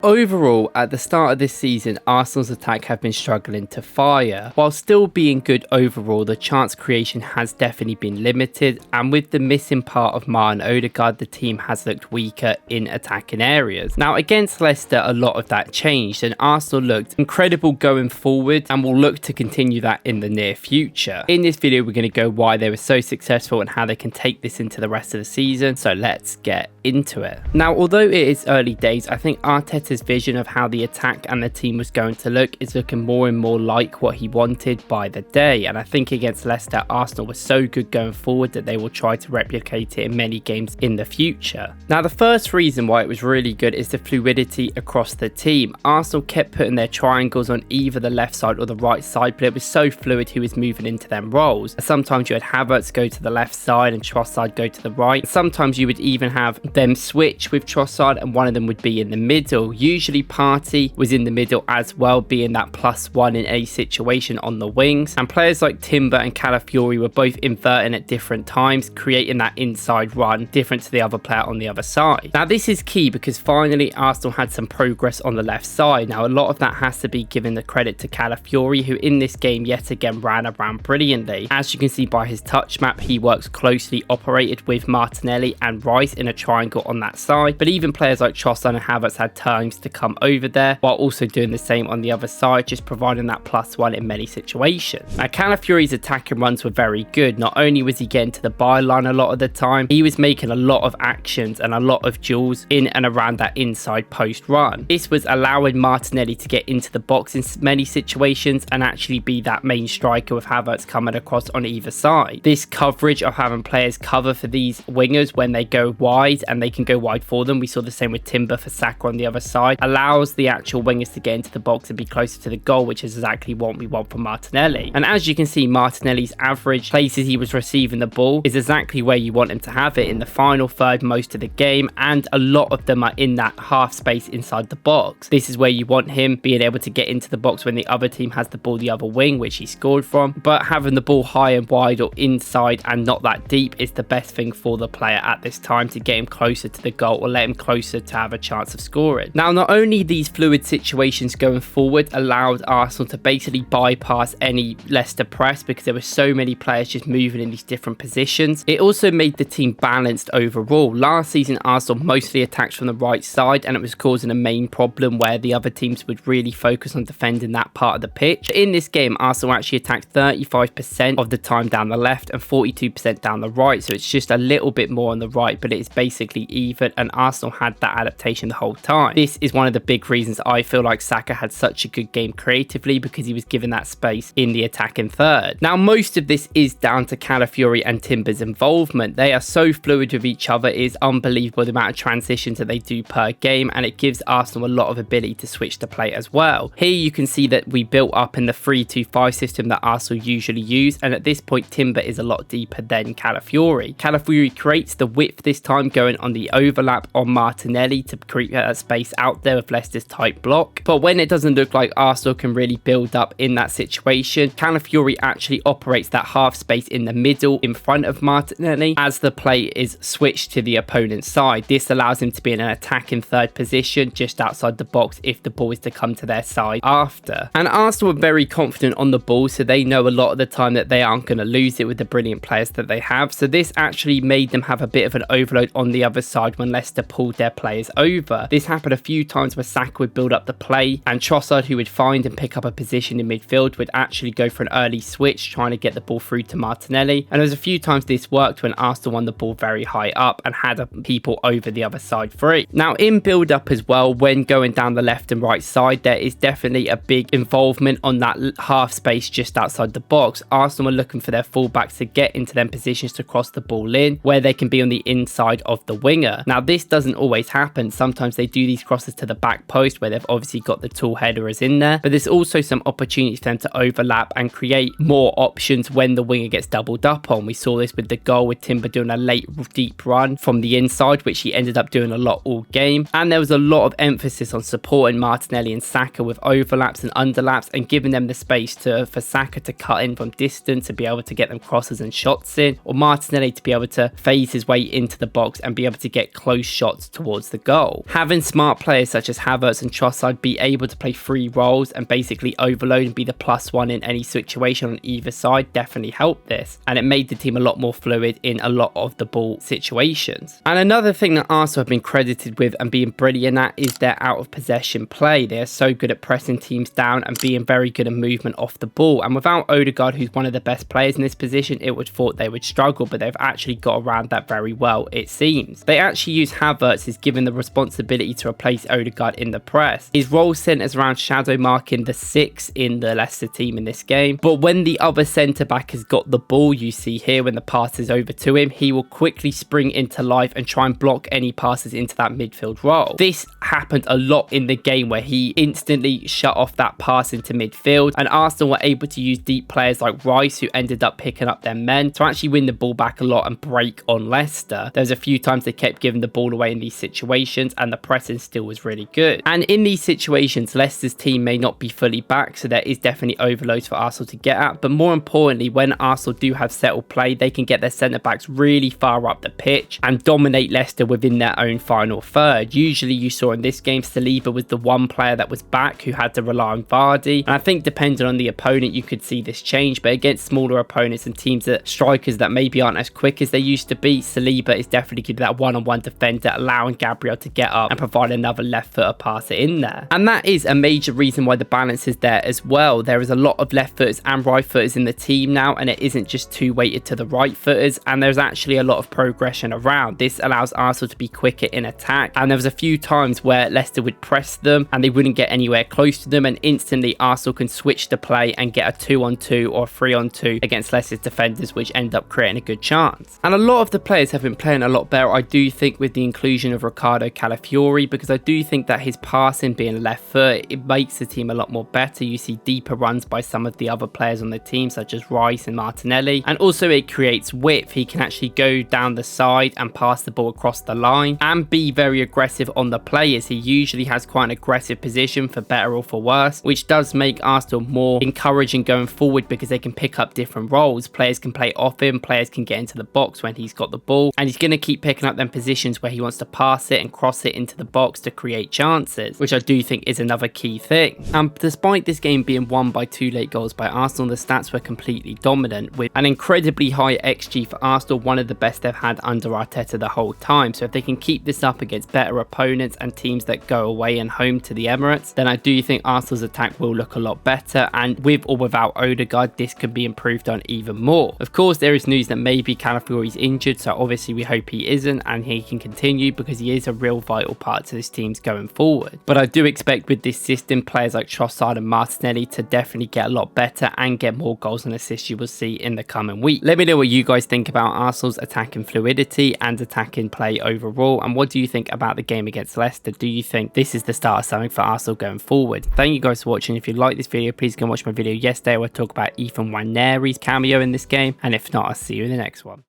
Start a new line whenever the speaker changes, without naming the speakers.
Overall, at the start of this season, Arsenal's attack have been struggling to fire. While still being good overall, the chance creation has definitely been limited, and with the missing part of Martin Odegaard, the team has looked weaker in attacking areas. Now, against Leicester, a lot of that changed, and Arsenal looked incredible going forward, and will look to continue that in the near future. In this video, we're going to go why they were so successful and how they can take this into the rest of the season, so let's get into it. Now, although it is early days, I think Arteta's vision of how the attack and the team was going to look is looking more and more like what he wanted by the day, and I think against Leicester, Arsenal was so good going forward that they will try to replicate it in many games in the future. Now, the first reason why it was really good is the fluidity across the team. Arsenal kept putting their triangles on either the left side or the right side, but it was so fluid who was moving into them roles. Sometimes you had Havertz go to the left side and Trossard go to the right. Sometimes you would even have them switch with Trossard and one of them would be in the middle. Usually Partey was in the middle as well, being that +1 in any situation on the wings, and players like Timber and Calafiori were both inverting at different times, creating that inside run different to the other player on the other side. Now, this is key because finally Arsenal had some progress on the left side. Now, a lot of that has to be given the credit to Calafiori, who in this game yet again ran around brilliantly. As you can see by his touch map, he works closely operated with Martinelli and Rice in a triangle on that side, but even players like Trossard and Havertz had times to come over there while also doing the same on the other side, just providing that +1 in many situations. Now, Calafiori's attacking runs were very good. Not only was he getting to the byline a lot of the time, he was making a lot of actions and a lot of duels in and around that inside post run. This was allowing Martinelli to get into the box in many situations and actually be that main striker with Havertz coming across on either side. This coverage of having players cover for these wingers when they go wide, and they can go wide for them, we saw the same with Timber for Saka on the other side, allows the actual wingers to get into the box and be closer to the goal, which is exactly what we want from Martinelli. And as you can see, Martinelli's average places he was receiving the ball is exactly where you want him to have it, in the final third most of the game, and a lot of them are in that half space inside the box. This is where you want him being able to get into the box when the other team has the ball the other wing, which he scored from, but having the ball high and wide or inside and not that deep is the best thing for the player at this time to get him closer to the goal or let him closer to have a chance of scoring. Now, not only these fluid situations going forward allowed Arsenal to basically bypass any Leicester press because there were so many players just moving in these different positions, it also made the team balanced overall. Last season, Arsenal mostly attacked from the right side, and it was causing a main problem where the other teams would really focus on defending that part of the pitch. In this game, Arsenal actually attacked 35% of the time down the left and 42% down the right, so it's just a little bit more on the right, but it's basically even, and Arsenal had that adaptation the whole time. This is one of the big reasons I feel like Saka had such a good game creatively, because he was given that space in the attacking third. Now, most of this is down to Calafiori and Timber's involvement. They are so fluid with each other. It is unbelievable the amount of transitions that they do per game, and it gives Arsenal a lot of ability to switch the play as well. Here you can see that we built up in the 3-2-5 system that Arsenal usually use, and at this point Timber is a lot deeper than Calafiori. Calafiori creates the width this time, going on the overlap on Martinelli to create that space out there with Leicester's tight block. But when it doesn't look like Arsenal can really build up in that situation, Calafiori actually operates that half space in the middle in front of Martinelli as the play is switched to the opponent's side. This allows him to be in an attacking third position just outside the box if the ball is to come to their side after. And Arsenal are very confident on the ball, so they know a lot of the time that they aren't going to lose it with the brilliant players that they have. So this actually made them have a bit of an overload on the other side when Leicester pulled their players over. This happened a few times where Saka would build up the play, and Trossard, who would find and pick up a position in midfield, would actually go for an early switch trying to get the ball through to Martinelli. And there's a few times this worked when Arsenal won the ball very high up and had people over the other side free. Now, in build up as well, when going down the left and right side, there is definitely a big involvement on that half space just outside the box. Arsenal are looking for their fullbacks to get into them positions to cross the ball in, where they can be on the inside of the winger. Now, this doesn't always happen. Sometimes they do these crosses to the back post where they've obviously got the tall headers in there, but there's also some opportunities for them to overlap and create more options when the winger gets doubled up on. We saw this with the goal with Timber doing a late deep run from the inside, which he ended up doing a lot all game. And there was a lot of emphasis on supporting Martinelli and Saka with overlaps and underlaps and giving them the space for Saka to cut in from distance to be able to get them crosses and shots in, or Martinelli to be able to phase his way into the box and be able to get close shots towards the goal. Having smart players such as Havertz and Trossard be able to play 3 roles and basically overload and be the +1 in any situation on either side definitely helped this, and it made the team a lot more fluid in a lot of the ball situations. And another thing that Arsenal have been credited with and being brilliant at is their out of possession play. They are so good at pressing teams down and being very good at movement off the ball, and without Odegaard, who's one of the best players in this position, it would thought they would struggle, but they've actually got around that very well, it seems. They actually use Havertz as given the responsibility to replace Odegaard in the press. His role centers around shadow marking the 6 in the Leicester team in this game, but when the other centre back has got the ball, you see here when the pass is over to him, he will quickly spring into life and try and block any passes into that midfield role. This happened a lot in the game where he instantly shut off that pass into midfield, and Arsenal were able to use deep players like Rice, who ended up picking up their men, to actually win the ball back a lot and break on Leicester. There was a few times they kept giving the ball away in these situations, and the pressing still was really good. And in these situations, Leicester's team may not be fully back, so there is definitely overloads for Arsenal to get at, but more importantly, when Arsenal do have settled play, they can get their centre-backs really far up the pitch and dominate Leicester within their own final third. Usually you saw in this game, Saliba was the one player that was back who had to rely on Vardy, and I think depending on the opponent, you could see this change, but against smaller opponents and teams that strikers that maybe aren't as quick as they used to be, Saliba is definitely good at that one-on-one defender, allowing Gabriel to get up and provide another left-footer passer in there. And that is a major reason why the balance is there as well. There is a lot of left-footers and right-footers in the team now, and it isn't just too weighted to the right-footers, and there's actually a lot of progression around. This allows Arsenal to be quicker in attack, and there was a few times where Leicester would press them and they wouldn't get anywhere close to them, and instantly Arsenal can switch the play and get a 2-on-2 or 3-on-2 against Leicester's defenders, which end up creating a good chance. And a lot of the players have been playing a lot better, I do think, with the inclusion of Ricardo Calafiori, because I do think that his passing being left foot, it makes the team a lot more better. You see deeper runs by some of the other players on the team, such as Rice and Martinelli, and also it creates width. He can actually go down the side and pass the ball across the line and be very aggressive on the players. He usually has quite an aggressive position, for better or for worse, which does make Arsenal more encouraging going forward because they can pick up different roles. Players can play off him, players can get into the box when he's got the ball, and he's going to keep picking up them positions where he wants to pass it and cross it into the box to create chances, which I do think is another key thing. And despite this game being won by 2 late goals by Arsenal, the stats were completely dominant, with an incredibly high XG for Arsenal, one of the best they've had under Arteta the whole time. So if they can keep this up against better opponents and teams that go away and home to the Emirates, then I do think Arsenal's attack will look a lot better, and with or without Odegaard, this could be improved on even more. Of course, there is news that maybe Calafiori's injured, so obviously we hope he isn't and he can continue, because he is a real vital part to this team's going forward. But I do expect with this system, players like Trossard and Martinelli to definitely get a lot better and get more goals and assists you will see in the coming week. Let me know what you guys think about Arsenal's attacking fluidity and attacking play overall, and what do you think about the game against Leicester? Do you think this is the start of something for Arsenal going forward? Thank you guys for watching. If you like this video, please go and watch my video yesterday where I talk about Ethan Waneri's cameo in this game, and if not, I'll see you in the next one.